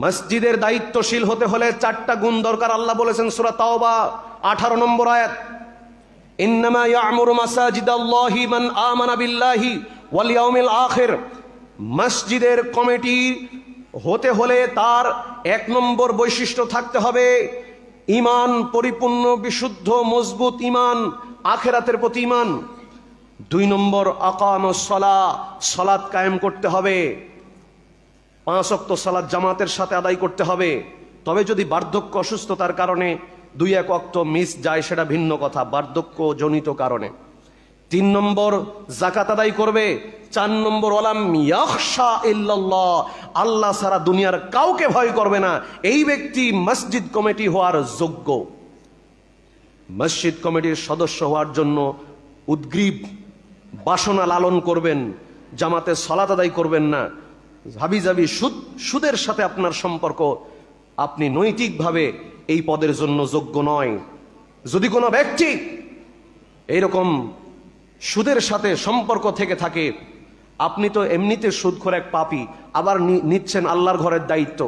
মসজিদের দায়িত্বশীল হতে হলে 4টা গুণ দরকার। আল্লাহ বলেছেন সূরা তাওবা 18 নম্বর আয়াত, ইন্নামা ইয়ামুরু মাসাজিদাল্লাহি মান আমানা বিল্লাহি ওয়াল ইয়াউমিল আখির। মসজিদের কমিটি হতে হলে তার 1 নম্বর বৈশিষ্ট্য থাকতে হবে ঈমান, পরিপূর্ণ বিশুদ্ধ মজবুত ঈমান, আখিরাতের প্রতি ঈমান। 2 নম্বর আকামুস সালাহ, সালাত কায়েম করতে হবে, 5 ওয়াক্ত সালাত জামাতের সাথে আদায় করতে হবে। তবে যদি বার্ধক্য অসুস্থতার কারণে 2-1 ওয়াক্ত মিস যায় সেটা ভিন্ন কথা, বার্ধক্য জনিত কারণে। 3 নম্বর যাকাত আদায় করবে। 4 নম্বর ওয়ালাম ইয়াখশা ইল্লাল্লাহ, আল্লাহ ছাড়া দুনিয়ার কাউকে ভয় করবে না। এই ব্যক্তি মসজিদ কমিটি হওয়ার যোগ্য। মসজিদ কমিটির সদস্য হওয়ার জন্য উদ্গ্রীব বাসনা লালন করবেন, জামাতে সালাত আদায় করবেন না। হাবিজাবি সুদের সাথে আপনার সম্পর্ক, আপনি নৈতিকভাবে এই পদের জন্য যোগ্য নয়। যদি কোনো ব্যক্তি এইরকম সুদের সাথে সম্পর্ক থেকে থাকে, আপনি তো এমনিতে সুদখোর এক পাপী, আবার নিচ্ছেন আল্লাহর ঘরের দায়িত্ব,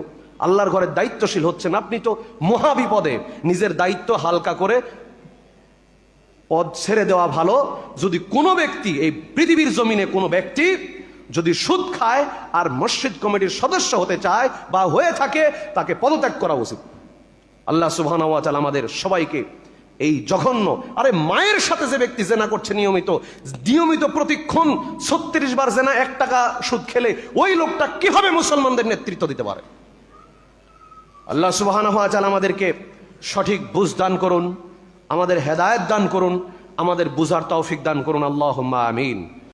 আল্লাহর ঘরের দায়িত্বশীল হচ্ছেন, আপনি তো মহাবিপদে। নিজের দায়িত্ব হালকা করে পদ ছেড়ে দেওয়া ভালো। যদি কোনো ব্যক্তি এই পৃথিবীর জমিনে কোনো ব্যক্তি যদি সুদ খায় আর মসজিদ কমিটির সদস্য হতে চায় বা হয়ে থাকে, তাকে পদত্যাগ করা উচিত। আল্লাহ সুবহানাহু ওয়া তাআলা আমাদের সবাইকে এই জঘন্য, আরে মায়ের সাথে যে ব্যক্তি জেনা করছে নিয়মিত প্রতিক্ষণ 36 বার জেনা, 1 টাকা সুদ খেলে, ওই লোকটা কিভাবে মুসলমানদের নেতৃত্ব দিতে পারে? আল্লাহ সুবহানাহু ওয়া তাআলা আমাদেরকে সঠিক বুঝ দান করুন, আমাদের হেদায়েত দান করুন, আমাদের বুঝার তৌফিক দান করুন। আল্লাহুম্মা আমিন।